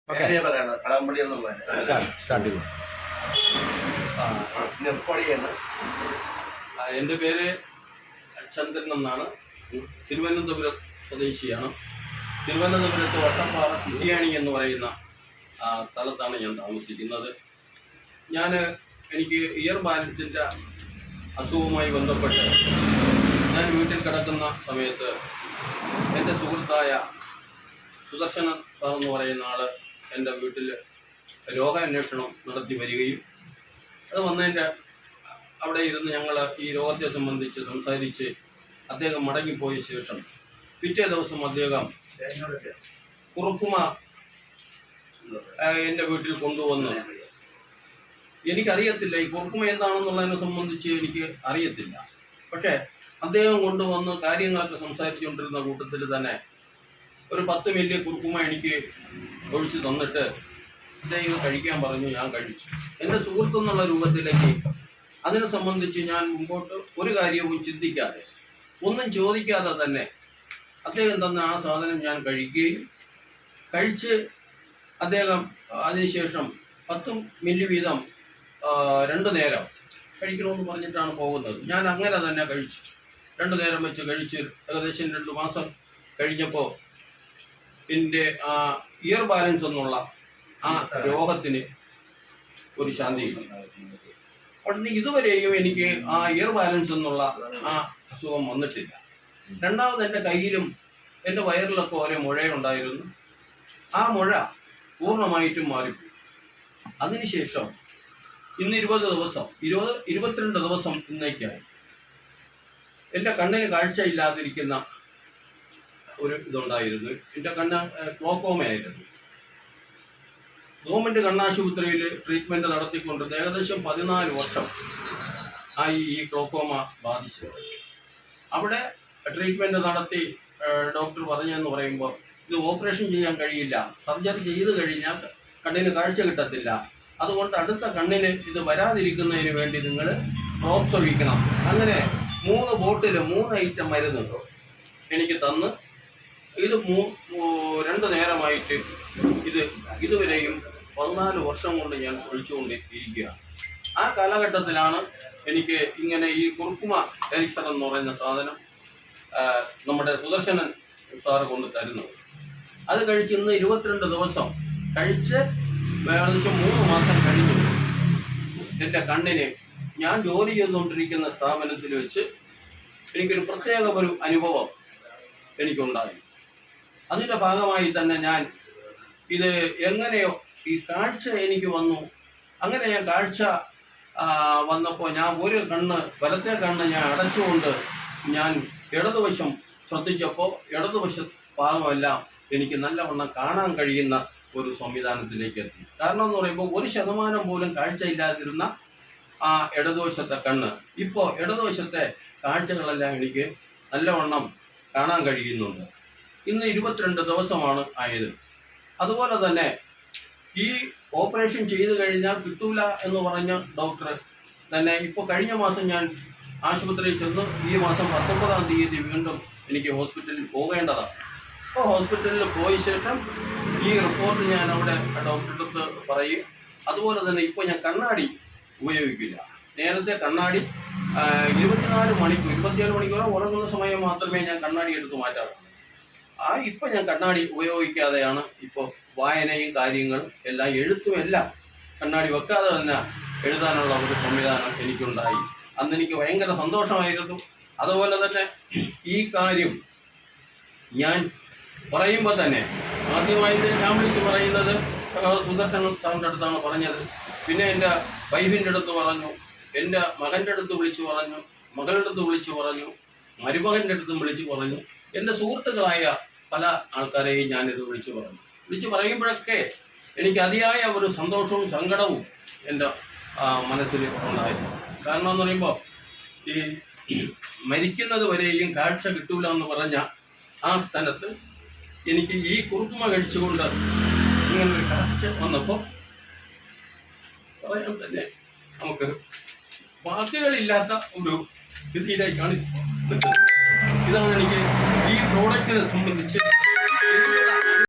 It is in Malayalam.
കടമ്പടി എന്നുള്ളത് സ്റ്റാർട്ട് ചെയ്തു. എൻ്റെ പേര് ചന്ദ്രൻ എന്നാണ്. തിരുവനന്തപുരം സ്വദേശിയാണ്. തിരുവനന്തപുരത്ത് വട്ടപ്പാറ കുട്ടിയാണി എന്ന് പറയുന്ന സ്ഥലത്താണ് ഞാൻ താമസിക്കുന്നത്. എനിക്ക് ഇയർ ബാലൻസിൻ്റെ അസുഖവുമായി ബന്ധപ്പെട്ട് ഞാൻ വീട്ടിൽ കിടക്കുന്ന സമയത്ത് എൻ്റെ സുഹൃത്തായ സുദർശനൻ സാർ എന്ന് പറയുന്ന ആൾ എൻ്റെ വീട്ടിൽ രോഗാന്വേഷണം നടത്തി വരികയും അത് വന്നതിൻ്റെ അവിടെ ഇരുന്ന് ഞങ്ങൾ ഈ രോഗത്തെ സംബന്ധിച്ച് സംസാരിച്ച് അദ്ദേഹം മടങ്ങിപ്പോയ ശേഷം പിറ്റേ ദിവസം അദ്ദേഹം കുറുക്കുമ എൻ്റെ വീട്ടിൽ കൊണ്ടുവന്ന്, എനിക്കറിയത്തില്ല ഈ കുറുക്കുമ എന്താണെന്നുള്ളതിനെ സംബന്ധിച്ച് എനിക്ക് അറിയത്തില്ല. പക്ഷേ അദ്ദേഹം കൊണ്ടുവന്ന് കാര്യങ്ങളൊക്കെ സംസാരിച്ചുകൊണ്ടിരുന്ന കൂട്ടത്തിൽ തന്നെ ഒരു 10 മില്ലി കുറുക്കുമ എനിക്ക് ഒഴിച്ച് തന്നിട്ട് അദ്ദേഹം കഴിക്കാൻ പറഞ്ഞു. ഞാൻ കഴിച്ചു. എൻ്റെ സുഹൃത്തെന്നുള്ള രൂപത്തിലേക്ക് അതിനെ സംബന്ധിച്ച് ഞാൻ മുമ്പോട്ട് ഒരു കാര്യവും ചിന്തിക്കാതെ ഒന്നും ചോദിക്കാതെ തന്നെ അദ്ദേഹം തന്ന ആ സാധനം ഞാൻ കഴിക്കുകയും കഴിച്ച് അദ്ദേഹം അതിനുശേഷം 10 മില്ലി വീതം 2 നേരം കഴിക്കണമെന്ന് പറഞ്ഞിട്ടാണ് പോകുന്നത്. ഞാൻ അങ്ങനെ തന്നെ കഴിച്ചു. 2 നേരം വെച്ച് കഴിച്ച് ഏകദേശം 2 മാസം കഴിഞ്ഞപ്പോൾ എൻ്റെ ഇയർ ബാലൻസ് എന്നുള്ള ആ രോഗത്തിന് ഒരു ശാന്തിയില്ല. അവിടെ ഇതുവരെയും എനിക്ക് ആ ഇയർ ബാലൻസ് എന്നുള്ള ആ അസുഖം വന്നിട്ടില്ല. രണ്ടാമത് എൻ്റെ കയ്യിലും എൻ്റെ വയറിലൊക്കെ ഓരോ മുഴയുണ്ടായിരുന്നു. ആ മുഴ പൂർണ്ണമായിട്ടും മാറിപ്പോയി. അതിനുശേഷം ഇന്ന് 22 ദിവസം ഇന്നേക്കായി എൻ്റെ കണ്ണിന് കാഴ്ചയില്ലാതിരിക്കുന്ന ഒരു ഇതുണ്ടായിരുന്നു. എൻ്റെ കണ്ണ് ഗ്ലോക്കോമയായിരുന്നു. ഗവൺമെൻറ് കണ്ണാശുപത്രിയിൽ ട്രീറ്റ്മെൻറ്റ് നടത്തിക്കൊണ്ടിരുന്ന ഏകദേശം 14 വർഷം ആയി ഈ ഗ്ലോക്കോമ ബാധിച്ചത്. അവിടെ ട്രീറ്റ്മെൻറ്റ് നടത്തി ഡോക്ടർ പറഞ്ഞതെന്ന് പറയുമ്പോൾ ഇത് ഓപ്പറേഷൻ ചെയ്യാൻ കഴിയില്ല, സർജറി ചെയ്ത് കഴിഞ്ഞാൽ കണ്ണിന് കാഴ്ച കിട്ടത്തില്ല, അതുകൊണ്ട് അടുത്ത കണ്ണിന് ഇത് വരാതിരിക്കുന്നതിന് വേണ്ടി നിങ്ങൾ ഡ്രോപ്സ് ഒഴിക്കണം. അങ്ങനെ 3 ബോട്ടിൽ 3 ഐറ്റം മരുന്ന് എനിക്ക് തന്ന് ഇത് 2 നേരമായിട്ട് ഇതുവരെയും 14 വർഷം കൊണ്ട് ഞാൻ ഒഴിച്ചുകൊണ്ടിരിക്കുകയാണ്. ആ കാലഘട്ടത്തിലാണ് എനിക്ക് ഇങ്ങനെ ഈ കുറുക്കുമ എലിക്സർ എന്ന് പറയുന്ന സാധനം നമ്മുടെ സുദർശനൻ സാറ് കൊണ്ട് തരുന്നത്. അത് കഴിച്ച് ഇന്ന് 22 ദിവസം കഴിച്ച് ഏകദേശം 3 മാസം കഴിഞ്ഞു. എൻ്റെ കണ്ണിന് ഞാൻ ജോലി ചെയ്തുകൊണ്ടിരിക്കുന്ന സ്ഥാപനത്തിൽ വെച്ച് എനിക്കൊരു പ്രത്യേക ഒരു അനുഭവം എനിക്കുണ്ടായി. അതിൻ്റെ ഭാഗമായി തന്നെ ഞാൻ ഇത് എങ്ങനെയോ ഈ കാഴ്ച എനിക്ക് വന്നു. അങ്ങനെ ഞാൻ കാഴ്ച വന്നപ്പോൾ ഞാൻ ഒരു വലത്തെ കണ്ണ് ഞാൻ അടച്ചുകൊണ്ട് ഞാൻ ഇടതുവശം ശ്രദ്ധിച്ചപ്പോൾ ഇടതുവശ ഭാഗമെല്ലാം എനിക്ക് നല്ലവണ്ണം കാണാൻ കഴിയുന്ന ഒരു സംവിധാനത്തിലേക്ക് എത്തി. കാരണം എന്ന് പറയുമ്പോൾ 1% പോലും കാഴ്ചയില്ലാതിരുന്ന ആ ഇടതുവശത്തെ കണ്ണ് ഇപ്പോൾ ഇടതുവശത്തെ കാഴ്ചകളെല്ലാം എനിക്ക് നല്ലവണ്ണം കാണാൻ കഴിയുന്നുണ്ട്. ഇന്ന് 22 ദിവസമാണ് ആയത്. അതുപോലെ തന്നെ ഈ ഓപ്പറേഷൻ ചെയ്തു കഴിഞ്ഞാൽ കിട്ടൂല എന്ന് പറഞ്ഞ ഡോക്ടർ തന്നെ ഇപ്പോൾ കഴിഞ്ഞ മാസം ഞാൻ ആശുപത്രിയിൽ ചെന്ന് ഈ മാസം 19-ാം തീയതി വീണ്ടും എനിക്ക് ഹോസ്പിറ്റലിൽ പോകേണ്ടതാണ്. അപ്പോൾ ഹോസ്പിറ്റലിൽ പോയ ശേഷം ഈ റിപ്പോർട്ട് ഞാൻ അവിടെ ഡോക്ടറുടെ അടുത്ത് പറയും. അതുപോലെ തന്നെ ഇപ്പോൾ ഞാൻ കണ്ണാടി ഉപയോഗിക്കില്ല. നേരത്തെ കണ്ണാടി 27 മണിക്കൂറോ ഉറങ്ങുന്ന സമയം മാത്രമേ ഞാൻ കണ്ണാടി എടുത്ത് മാറ്റാറുള്ളൂ. ഇപ്പം ഞാൻ കണ്ണാടി ഉപയോഗിക്കാതെയാണ് ഇപ്പോൾ വായനയും കാര്യങ്ങളും എല്ലാം എഴുത്തും എല്ലാം കണ്ണാടി വെക്കാതെ തന്നെ എഴുതാനുള്ള ഒരു സംവിധാനം എനിക്കുണ്ടായി. അന്ന് എനിക്ക് ഭയങ്കര സന്തോഷമായിരുന്നു. അതുപോലെ തന്നെ ഈ കാര്യം ഞാൻ പറയുമ്പോൾ തന്നെ ആദ്യമായിട്ട് ഞാൻ വിളിച്ച് പറയുന്നത് സുദർശൻ സാറിൻ്റെ അടുത്താണ് പറഞ്ഞത്. പിന്നെ എൻ്റെ വൈഫിൻ്റെ അടുത്ത് പറഞ്ഞു, എൻ്റെ മകൻ്റെ അടുത്ത് വിളിച്ചു പറഞ്ഞു, മകളുടെ അടുത്ത് വിളിച്ചു പറഞ്ഞു, മരുമകൻ്റെ അടുത്തും വിളിച്ചു പറഞ്ഞു. എൻ്റെ സുഹൃത്തുക്കളായ പല ആൾക്കാരെയും ഞാനിത് വിളിച്ചു പറയുമ്പോഴൊക്കെ എനിക്ക് അതിയായ ഒരു സന്തോഷവും സങ്കടവും എൻ്റെ മനസ്സിൽ ഉണ്ടായിരുന്നു. കാരണം എന്ന് പറയുമ്പോൾ ഈ മരിക്കുന്നത് വരെയും കാഴ്ച കിട്ടൂല എന്ന് പറഞ്ഞ ആ സ്ഥലത്ത് എനിക്ക് ഈ കുറുക്കുമ കഴിച്ചുകൊണ്ട് ഇങ്ങനൊരു കാഴ്ച വന്നപ്പോൾ പറയാൻ തന്നെ നമുക്ക് വാക്കുകളില്ലാത്ത ഒരു സ്ഥിതിയിലേക്കാണ്. ഇതാണ് എനിക്ക് ഈ പ്രോഡക്റ്റിനെ സംബന്ധിച്ച്